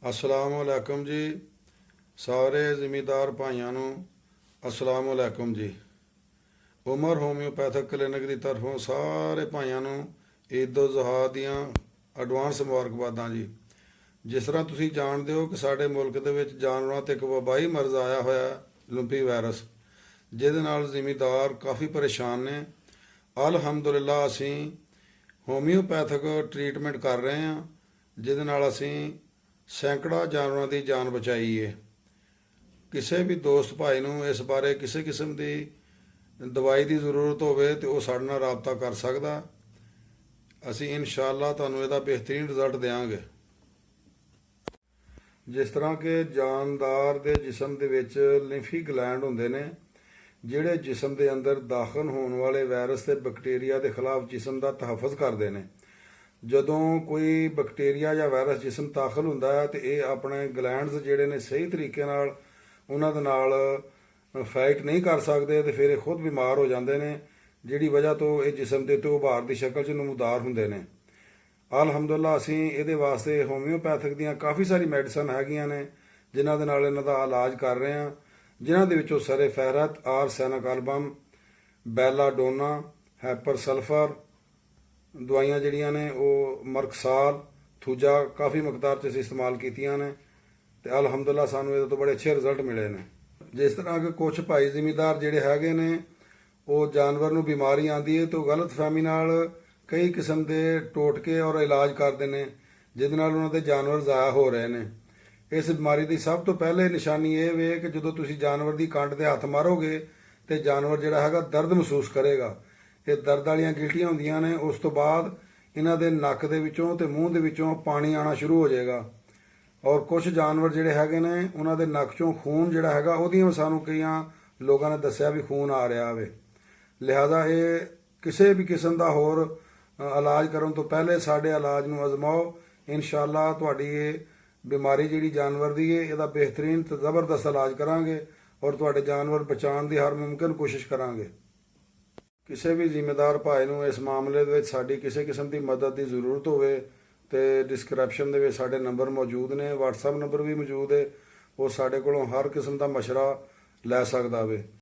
अस्सलाम वालेकुम जी। सारे ਜ਼ਿਮੀਂਦਾਰ ਭਾਈਆਂ ਨੂੰ अस्सलाम वालेकुम जी। ਉਮਰ ਹੋਮਿਓਪੈਥਿਕ ਕਲੀਨਿਕ ਦੀ ਤਰਫੋਂ ਸਾਰੇ ਭਾਈਆਂ ਨੂੰ ਈਦ ਉਲ ਜ਼ੁਹਾ ਦੀਆਂ ਐਡਵਾਂਸ ਮੁਬਾਰਕਬਾਦਾਂ ਜੀ। ਜਿਸ ਤਰ੍ਹਾਂ ਤੁਸੀਂ ਜਾਣਦੇ ਹੋ ਕਿ ਸਾਡੇ ਮੁਲਕ ਦੇ ਵਿੱਚ ਜਾਨਵਰਾਂ 'ਤੇ ਇੱਕ ਵਬਾਈ ਮਰਜ਼ ਆਇਆ ਹੋਇਆ ਲੰਪੀ ਵਾਇਰਸ, ਜਿਹਦੇ ਨਾਲ ਜ਼ਿਮੀਂਦਾਰ ਕਾਫੀ ਪਰੇਸ਼ਾਨ ਨੇ। ਅਲਹਮਦੁਲਿਲਾ ਅਸੀਂ ਹੋਮਿਓਪੈਥਿਕ ਟ੍ਰੀਟਮੈਂਟ ਕਰ ਰਹੇ ਹਾਂ, ਜਿਹਦੇ ਨਾਲ ਅਸੀਂ ਸੈਂਕੜਾ ਜਾਨਵਰਾਂ ਦੀ ਜਾਨ ਬਚਾਈ ਹੈ। ਕਿਸੇ ਵੀ ਦੋਸਤ ਭਾਈ ਨੂੰ ਇਸ ਬਾਰੇ ਕਿਸੇ ਕਿਸਮ ਦੀ ਦਵਾਈ ਦੀ ਜ਼ਰੂਰਤ ਹੋਵੇ ਤੇ ਉਹ ਸਾਡੇ ਨਾਲ ਰਾਬਤਾ ਕਰ ਸਕਦਾ। ਅਸੀਂ ਇਨਸ਼ਾਅੱਲਾ ਤੁਹਾਨੂੰ ਇਹਦਾ ਬਿਹਤਰੀਨ ਰਿਜ਼ਲਟ ਦੇਵਾਂਗੇ। ਜਿਸ ਤਰ੍ਹਾਂ ਕਿ ਜਾਨਦਾਰ ਦੇ ਜਿਸਮ ਦੇ ਵਿੱਚ ਲਿੰਫੀ ਗਲੈਂਡ ਹੁੰਦੇ ਨੇ, ਜਿਹੜੇ ਜਿਸਮ ਦੇ ਅੰਦਰ ਦਾਖਲ ਹੋਣ ਵਾਲੇ ਵਾਇਰਸ ਤੇ ਬੈਕਟੀਰੀਆ ਦੇ ਖਿਲਾਫ ਜਿਸਮ ਦਾ ਤਹਫੁਜ਼ ਕਰਦੇ ਨੇ। ਜਦੋਂ ਕੋਈ ਬੈਕਟੀਰੀਆ ਜਾਂ ਵਾਇਰਸ ਜਿਸਮ ਦਾਖਲ ਹੁੰਦਾ ਹੈ ਤੇ ਇਹ ਆਪਣੇ ਗਲੈਂਡਸ ਜਿਹੜੇ ਨੇ ਸਹੀ ਤਰੀਕੇ ਨਾਲ ਉਹਨਾਂ ਦੇ ਨਾਲ ਫਾਈਟ ਨਹੀਂ ਕਰ ਸਕਦੇ ਤੇ ਫਿਰ ਇਹ ਖੁਦ ਬਿਮਾਰ ਹੋ ਜਾਂਦੇ ਨੇ, ਜਿਹੜੀ ਵਜ੍ਹਾ ਤੋਂ ਇਹ ਜਿਸਮ ਦੇ ਉੱਤੇ ਉਭਾਰ ਦੀ ਸ਼ਕਲ 'ਚ ਨਮੂਦਾਰ ਹੁੰਦੇ ਨੇ। ਅਲਹਮਦੁਲਿਲਾ ਅਸੀਂ ਇਹਦੇ ਵਾਸਤੇ ਹੋਮਿਓਪੈਥਿਕ ਦੀਆਂ ਕਾਫੀ ਸਾਰੀ ਮੈਡੀਸਨ ਹੈਗੀਆਂ ਨੇ, ਜਿਨ੍ਹਾਂ ਦੇ ਨਾਲ ਇਹਨਾਂ ਦਾ ਇਲਾਜ ਕਰ ਰਹੇ ਹਾਂ, ਜਿਨ੍ਹਾਂ ਦੇ ਵਿੱਚੋਂ ਸਰੇ ਫਹਿਰਤ ਆਰਸੈਨਿਕ ਐਲਬਮ, ਬੈਲਾਡੋਨਾ, ਹੈਪਰ ਸਲਫਰ ਦਵਾਈਆਂ ਜਿਹੜੀਆਂ ਨੇ ਉਹ ਮਰਕਸਾਲ, ਥੂਜਾ ਕਾਫੀ ਮਕਦਾਰ 'ਚ ਅਸੀਂ ਇਸਤੇਮਾਲ ਕੀਤੀਆਂ ਨੇ ਤੇ ਅਲਹਮਦੁਲਿਲਾ ਸਾਨੂੰ ਇਹਦੇ ਤੋਂ ਬੜੇ ਅੱਛੇ ਰਿਜ਼ਲਟ ਮਿਲੇ ਨੇ। ਜਿਸ ਤਰ੍ਹਾਂ ਕਿ ਕੁਝ ਭਾਈ ਜ਼ਿਮੀਂਦਾਰ ਜਿਹੜੇ ਹੈਗੇ ਨੇ, ਉਹ ਜਾਨਵਰ ਨੂੰ ਬਿਮਾਰੀ ਆਉਂਦੀ ਹੈ ਤਾਂ ਉਹ ਗਲਤਫਹਿਮੀ ਨਾਲ ਕਈ ਕਿਸਮ ਦੇ ਟੋਟਕੇ ਔਰ ਇਲਾਜ ਕਰਦੇ ਨੇ, ਜਿਹਦੇ ਨਾਲ ਉਹਨਾਂ ਦੇ ਜਾਨਵਰ ਜ਼ਾਇਆ ਹੋ ਰਹੇ ਨੇ। ਇਸ ਬਿਮਾਰੀ ਦੀ ਸਭ ਤੋਂ ਪਹਿਲੇ ਨਿਸ਼ਾਨੀ ਇਹ ਵੇ ਕਿ ਜਦੋਂ ਤੁਸੀਂ ਜਾਨਵਰ ਦੀ ਕੰਡ ਤੇ ਹੱਥ ਮਾਰੋਗੇ ਤੇ ਜਾਨਵਰ ਜਿਹੜਾ ਹੈਗਾ ਦਰਦ ਮਹਿਸੂਸ ਕਰੇਗਾ। ਇਹ ਦਰਦ ਵਾਲੀਆਂ ਗਿਲਟੀਆਂ ਹੁੰਦੀਆਂ ਨੇ। ਉਸ ਤੋਂ ਬਾਅਦ ਇਹਨਾਂ ਦੇ ਨੱਕ ਦੇ ਵਿੱਚੋਂ ਤੇ ਮੂੰਹ ਦੇ ਵਿੱਚੋਂ ਪਾਣੀ ਆਉਣਾ ਸ਼ੁਰੂ ਹੋ ਜਾਏਗਾ। ਔਰ ਕੁਝ ਜਾਨਵਰ ਜਿਹੜੇ ਹੈਗੇ ਨੇ ਉਹਨਾਂ ਦੇ ਨੱਕ 'ਚੋਂ ਖੂਨ ਜਿਹੜਾ ਹੈਗਾ, ਉਹਦੀਆਂ ਸਾਨੂੰ ਕਈਆਂ ਲੋਕਾਂ ਨੇ ਦੱਸਿਆ ਵੀ ਖੂਨ ਆ ਰਿਹਾ ਵੇ। ਲਿਹਾਜ਼ਾ ਇਹ ਕਿਸੇ ਵੀ ਕਿਸਮ ਦਾ ਹੋਰ ਇਲਾਜ ਕਰਨ ਤੋਂ ਪਹਿਲੇ ਸਾਡੇ ਇਲਾਜ ਨੂੰ ਅਜ਼ਮਾਓ। ਇਨਸ਼ਾਅੱਲਾ ਤੁਹਾਡੀ ਇਹ ਬਿਮਾਰੀ ਜਿਹੜੀ ਜਾਨਵਰ ਦੀ ਹੈ, ਇਹਦਾ ਬਿਹਤਰੀਨ ਤੇ ਜ਼ਬਰਦਸਤ ਇਲਾਜ ਕਰਾਂਗੇ ਔਰ ਤੁਹਾਡੇ ਜਾਨਵਰ ਬਚਾਉਣ ਦੀ ਹਰ ਮੁਮਕਿਨ ਕੋਸ਼ਿਸ਼ ਕਰਾਂਗੇ। ਕਿਸੇ ਵੀ ਜ਼ਿੰਮੇਦਾਰ ਭਾਈ ਨੂੰ ਇਸ ਮਾਮਲੇ ਦੇ ਵਿੱਚ ਸਾਡੀ ਕਿਸੇ ਕਿਸਮ ਦੀ ਮਦਦ ਦੀ ਜ਼ਰੂਰਤ ਹੋਵੇ ਤੇ ਡਿਸਕ੍ਰਿਪਸ਼ਨ ਦੇ ਵਿੱਚ ਸਾਡੇ ਨੰਬਰ ਮੌਜੂਦ ਨੇ, WhatsApp ਨੰਬਰ ਵੀ ਮੌਜੂਦ ਹੈ। ਉਹ ਸਾਡੇ ਕੋਲੋਂ ਹਰ ਕਿਸਮ ਦਾ ਮਸ਼ਵਰਾ ਲੈ ਸਕਦਾ ਵੇ।